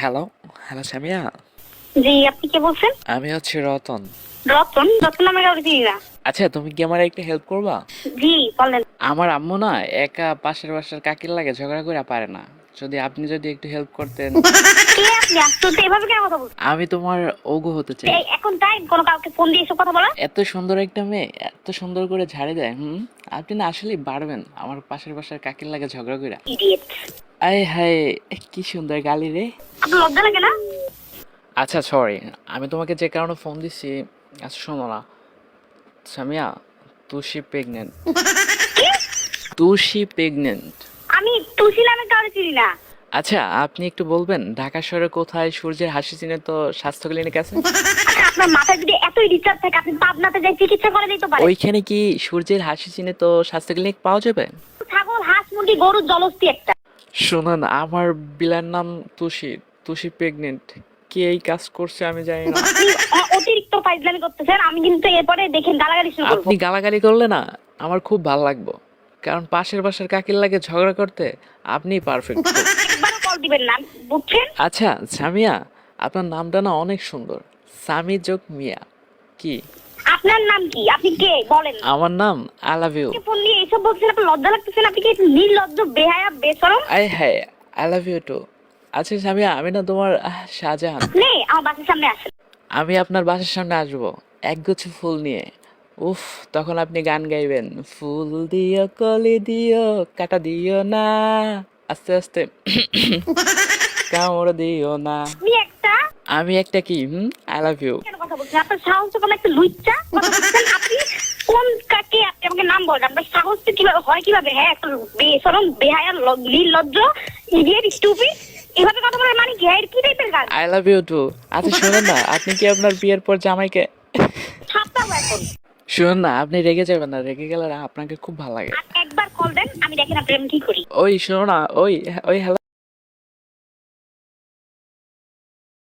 Hello, hello Samia. জি, আপনি কে বলছেন? আমি হচ্ছে রতন। রতন? রতন নামে কাউকে চিনি না। আচ্ছা, তুমি কি আমার একটা হেল্প করবা? জি, বলেন। আমার আম্মু না একা পাশের বাসার কাকির লাগে ঝগড়া করে পারে না। আপনি যদি একটু হেল্প করতেন। কে আপনি? আশ্চর্য, এভাবে কেন কথা বলছেন? আমি তোমার ওগো হতে চাই। এখন টাইম কোনো কাউকে ফোন দিয়ে এসব কথা বলা? এত সুন্দর একটা মেয়ে এত সুন্দর করে ঝাড়ি দেয়। আপনি না আসলেই পারবেন আমার পাশের বাসার কাকির লাগে ঝগড়া করে। ইডিয়েট। আয় হায়, কি সুন্দর গালি রে। আপনার লজ্জা লাগে না? আচ্ছা সরি, আমি তোমাকে যে কারণে ফোন দিছি। আচ্ছা শোনো না সামিয়া, তুষি প্রেগনেন্ট। কি? তুষি প্রেগনেন্ট। আমি তুলসী নামে কাউকে চিনি না। আচ্ছা, আপনি একটু বলবেন ঢাকা শহরে কোথায় সূর্যের হাসি চিনে তো স্বাস্থ্য ক্লিনিক আছে? আচ্ছা, আপনার মাথায় যদি এতই ডিস্টার্ব থাকে, আপনি পাবনাতে যাই চিকিৎসা করে দিতে পারেন। ওইখানে কি সূর্যের হাসি চিনে তো স্বাস্থ্য ক্লিনিক পাওয়া যাবে? ছাগল, হাঁস, মুরগি, গরুর জলস্তি একটা। শুনুন, আমার বিলার নাম তুষি। তুষি প্রেগনেন্ট। কে এই কাজ করছে আমি জানি না। আপনি অতিরিক্ত ফাইজলামি করতেছেন। আমি কিন্তু এরপরে দেখেন গালাগালি শুরু করবো। আপনি গালাগালি করলে না আমার খুব ভালো লাগবে, কারণ পাশের বাসার কাকির লাগে ঝগড়া করতে আপনিই পারফেক্ট। একবারও কল দিবেন না, বুঝছেন? আচ্ছা সামিয়া, আপনার নামটা না অনেক সুন্দর, সামি যোগ মিয়া। কি আপনার নাম কি? আপনি কে বলেন? আমার নাম আই লাভ ইউ। ফোন নিয়ে এইসব বলছেন, আপনার লজ্জা লাগতেছে না? আপনি কি নির্লজ্জ, বেহায়া, বেশরম? আই হ্যাঁ, আই লাভ ইউ টু। আচ্ছা সামিয়া, আমি না তোমার শাহজাহান। আপনি আমার বাসার সামনে আসেন। আমি আপনার বাসার সামনে আসবো একগুচ্ছ ফুল নিয়ে। উফ, তখন আপনি গান গাইবেন, ফুল দিও কলি দিও কাটা দিও না, আস্তে আস্তে কামড় দিও না। আপনি একটা আমি একটা কি আই লাভ ইউ। কেন কথা বলছেন? আপনার সাহস তো কোনো একটা লুচ্চা কথা বলছেন। আপনি কোন কাকে? আপনি আমাকে নাম বলেন। আপনার সাহস তো কিভাবে হয়? কিভাবে? হ্যাঁ, একটা বেশরম, বেহায়া, নির্লজ্জ, ইডিয়েট, স্টুপিড, এভাবে কথা বলার মানে কি? এর কি টাইপের গান? I love you too. আচ্ছা শুনুন না, আপনি কি আপনার বিয়ের পর জামাইকে ছাপটাও এখন। শুনুন না, আপনি রেগে যাবেন না, রেগে গেলে না আপনাকে খুব ভালো লাগে। আর একবার কল দেন, আমি দেখেন আপনি আমি কি করি। ওই শোনো না, ওই ওই হ্যালো।